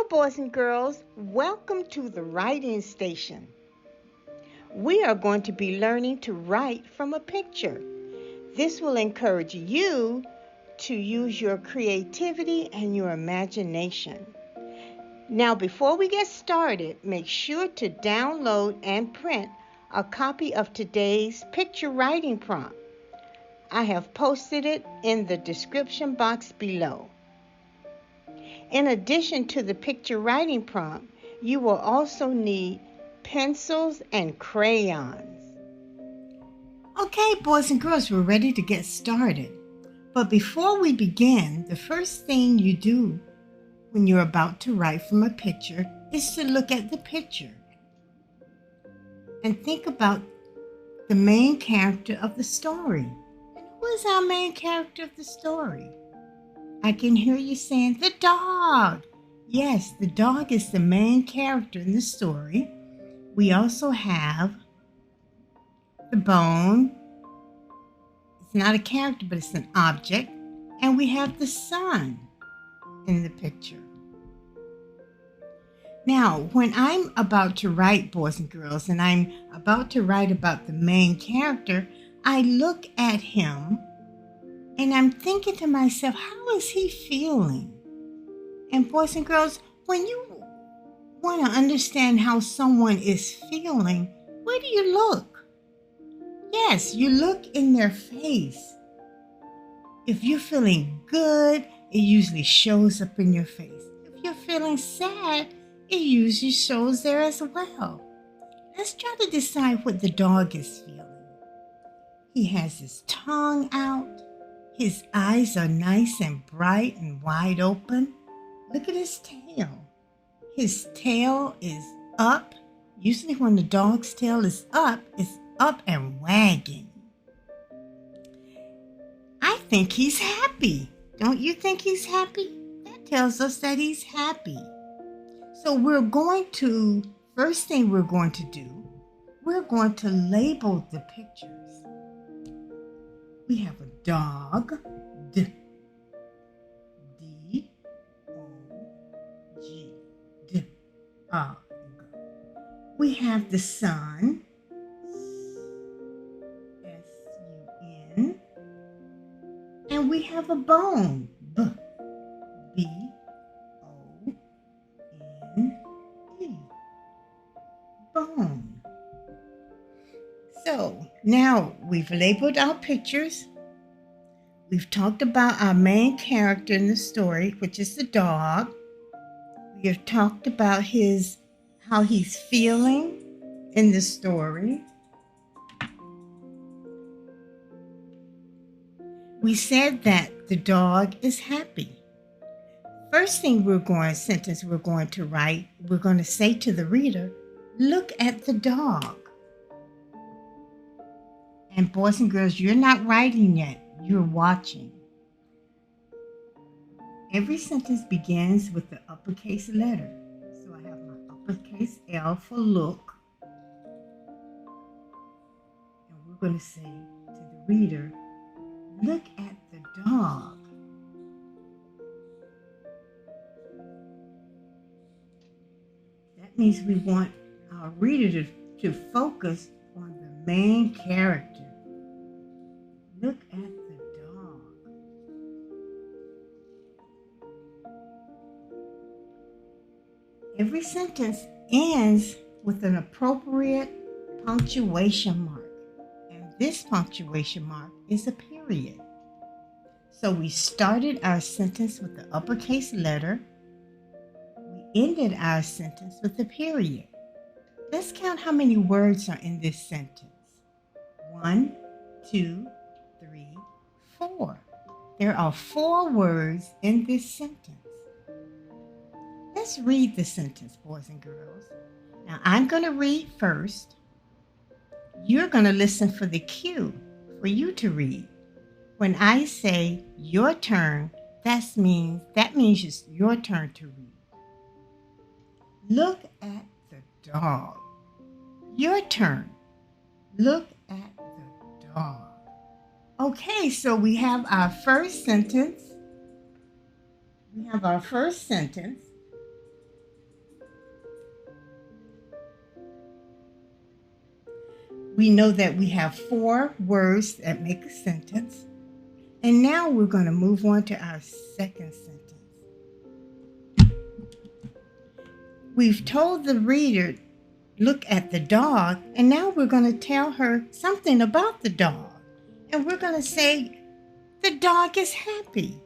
boys and girls. Welcome to the writing station. We are going to be learning to write from a picture. This will encourage you to use your creativity and your imagination. Now, before we get started, make sure to download and print a copy of today's picture writing prompt. I have posted it in the description box below. In addition to the picture writing prompt, you will also need pencils and crayons. Okay, boys and girls, we're ready to get started. But before we begin, the first thing you do when you're about to write from a picture is to look at the picture and think about the main character of the story. And who is our main character of the story? I can hear you saying, the dog. Yes, the dog is the main character in the story. We also have the bone. It's not a character, but it's an object. And we have the sun in the picture. Now, when I'm about to write, boys and girls, and I'm about to write about the main character, I look at him and I'm thinking to myself, how is he feeling? And boys and girls, when you want to understand how someone is feeling, where do you look? Yes, you look in their face. If you're feeling good, it usually shows up in your face. If you're feeling sad, it usually shows there as well. Let's try to decide what the dog is feeling. He has his tongue out. His eyes are nice and bright and wide open. Look at his tail. His tail is up. Usually when the dog's tail is up, it's up and wagging. I think he's happy. Don't you think he's happy? That tells us that he's happy. So first thing we're going to do, we're going to label the pictures. We have a dog, D, D-O-G, D-O-G. We have the sun, S-U-N, and we have a bone, B, B-O-N-E, bone. So now we've labeled our pictures. We've talked about our main character in the story, which is the dog. We have talked about how he's feeling in the story. We said that the dog is happy. First thing we're going to write, we're going to say to the reader, look at the dog. And boys and girls, you're not writing yet, you're watching. Every sentence begins with the uppercase letter. So I have my uppercase L for look. And we're going to say to the reader, look at the dog. That means we want our reader to focus on the main character. Look at the dog. Every sentence ends with an appropriate punctuation mark. And this punctuation mark is a period. So we started our sentence with the uppercase letter. We ended our sentence with a period. Let's count how many words are in this sentence. 1, 2, 3, 4. There are 4 words in this sentence. Let's read the sentence, boys and girls. Now, I'm going to read first. You're going to listen for the cue for you to read. When I say your turn, that means it's your turn to read. Look at the dog. Your turn. Look at the dog. Okay, so we have our first sentence. We know that we have 4 words that make a sentence. And now we're going to move on to our second sentence. We've told the reader, look at the dog, and now we're going to tell her something about the dog. And we're going to say, the dog is happy.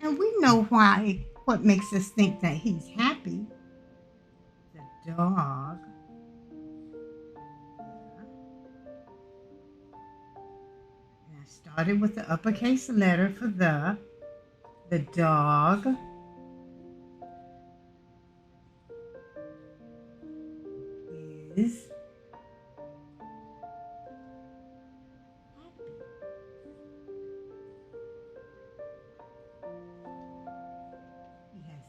And we know why, what makes us think that he's happy. The dog. And I started with the uppercase letter for the dog is happy. He has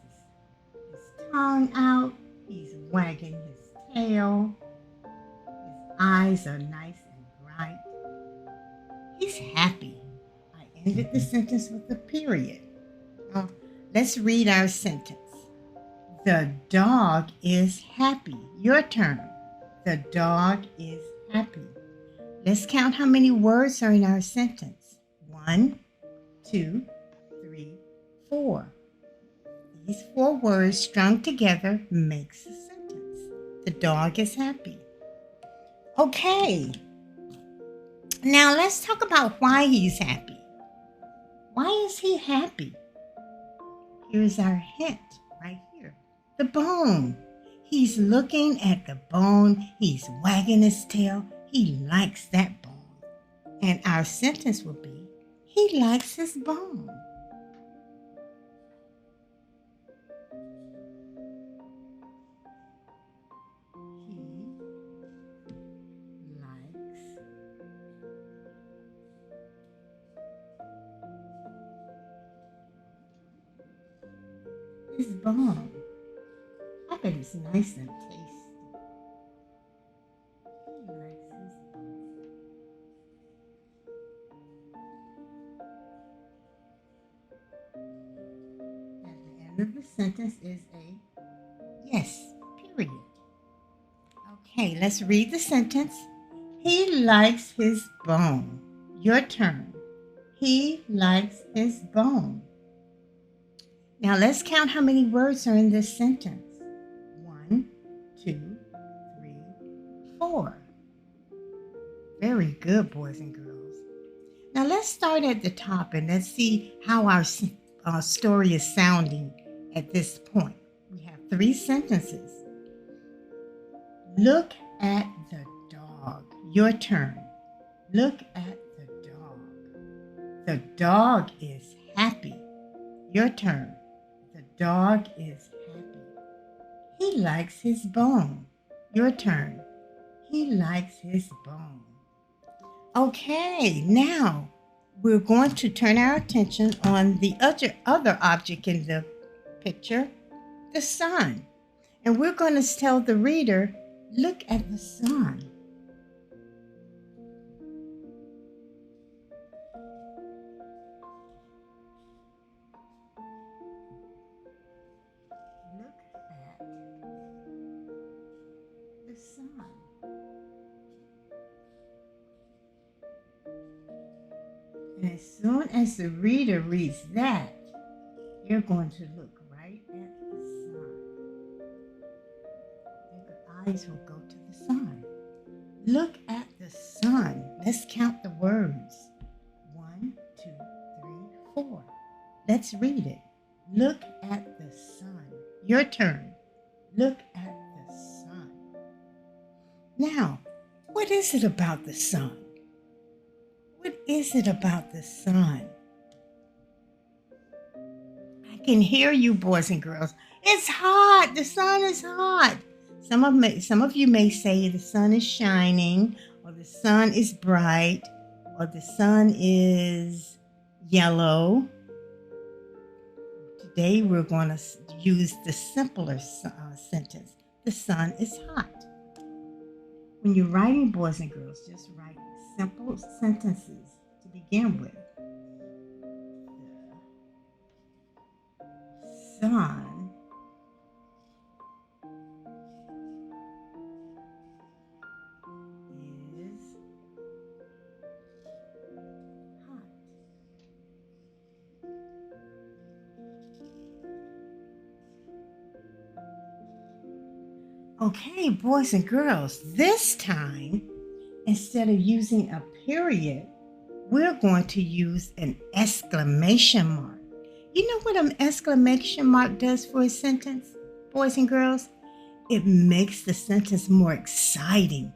his tongue out. He's wagging his tail. His eyes are nice and bright. He's happy. I ended the sentence with a period. Now, let's read our sentence. The dog is happy. Your turn. The dog is happy. Let's count how many words are in our sentence. 1, 2, 3, 4. These 4 words strung together makes a sentence. The dog is happy. Okay. Now let's talk about why he's happy. Why is he happy? Here's our hint right here. The bone. He's looking at the bone. He's wagging his tail. He likes that bone. And our sentence will be, he likes his bone. He likes his bone. I bet it's nice and tasty. He likes his bone. At the end of the sentence is a yes, period. Okay, let's read the sentence. He likes his bone. Your turn. He likes his bone. Now let's count how many words are in this sentence. 1, 2, 3, 4. Very good, boys and girls. Now let's start at the top and let's see how our story is sounding at this point. We have 3 sentences. Look at the dog. Your turn. Look at the dog. The dog is happy. Your turn. The dog is happy. He likes his bone. Your turn. He likes his bone. Okay, now we're going to turn our attention on the other object in the picture, the sun. And we're going to tell the reader, look at the sun. Look at the sun. And as soon as the reader reads that, you're going to look right at the sun. Your eyes will go to the sun. Look at the sun. Let's count the words. 1, 2, 3, 4. Let's read it. Look at the sun. Your turn. Look at the sun. Now, what is it about the sun? What is it about the sun? I can hear you, boys and girls. It's hot. The sun is hot. Some of you may say the sun is shining, or the sun is bright, or the sun is yellow. Today we're going to use the simpler sentence. The sun is hot. When you're writing, boys and girls, just write simple sentences to begin with. The sun is Okay, boys and girls, this time, instead of using a period, we're going to use an exclamation mark. You know what an exclamation mark does for a sentence, boys and girls? It makes the sentence more exciting,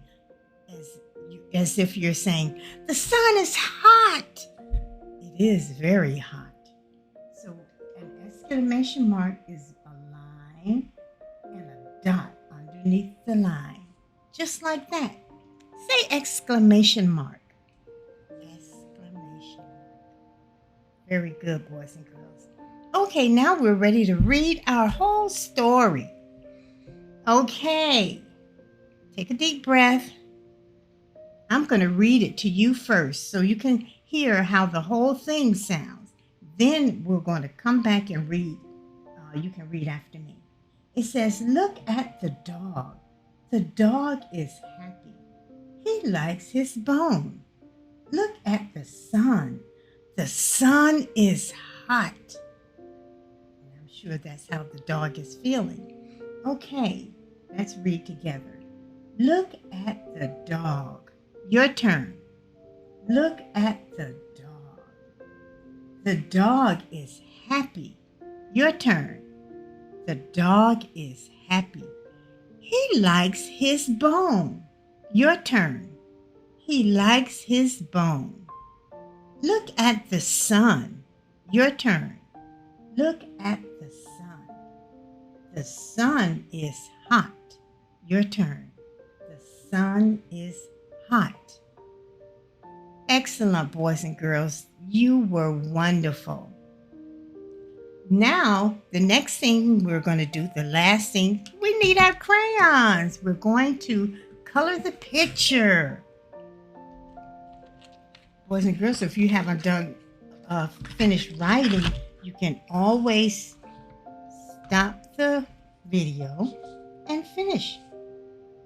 as if you're saying, the sun is hot. It is very hot. So an exclamation mark is a line and a dot underneath the line. Just like that. Say exclamation mark. Exclamation mark. Very good, boys and girls. Okay, now we're ready to read our whole story. Okay, take a deep breath. I'm going to read it to you first so you can hear how the whole thing sounds. Then we're going to come back and read. You can read after me. It says, look at the dog. The dog is happy. He likes his bone. Look at the sun. The sun is hot. And I'm sure that's how the dog is feeling. Okay, let's read together. Look at the dog. Your turn. Look at the dog. The dog is happy. Your turn. The dog is happy. He likes his bone. Your turn. He likes his bone. Look at the sun. Your turn. Look at the sun. The sun is hot. Your turn. The sun is hot. Excellent, boys and girls. You were wonderful. Now, the next thing we're going to do, the last thing, we need our crayons. We're going to color the picture. Boys and girls, if you haven't done finished writing, you can always stop the video and finish.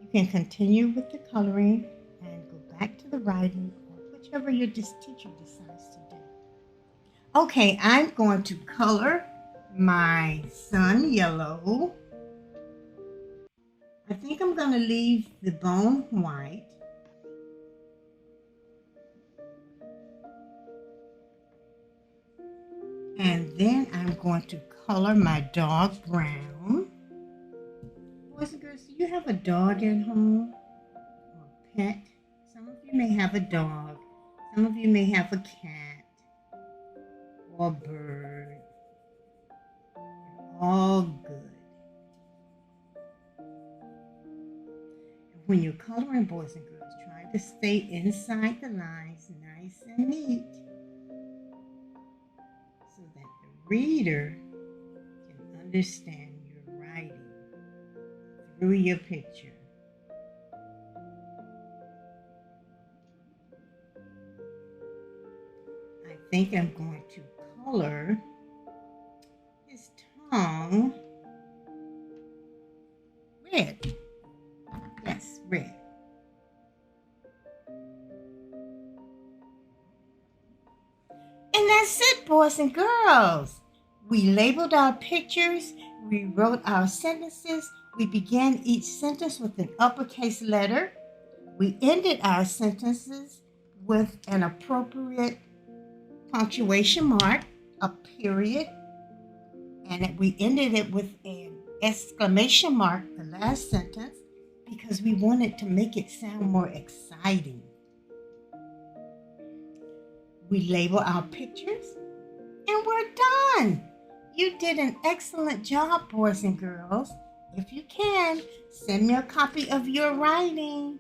You can continue with the coloring and go back to the writing, or whichever your teacher decides to do. Okay, I'm going to color my sun yellow. I think I'm going to leave the bone white. And then I'm going to color my dog brown. Boys and girls, do you have a dog at home? Or a pet? Some of you may have a dog. Some of you may have a cat or a bird. They're all good. And when you're coloring, boys and girls, try to stay inside the lines nice and neat, so that the reader can understand your writing through your picture. I think I'm going to color his tongue red. Yes, red. And that's it, boys and girls. We labeled our pictures. We wrote our sentences. We began each sentence with an uppercase letter. We ended our sentences with an appropriate punctuation mark, a period, and we ended it with an exclamation mark, the last sentence, because we wanted to make it sound more exciting. We label our pictures, and we're done. You did an excellent job, boys and girls. If you can, send me a copy of your writing.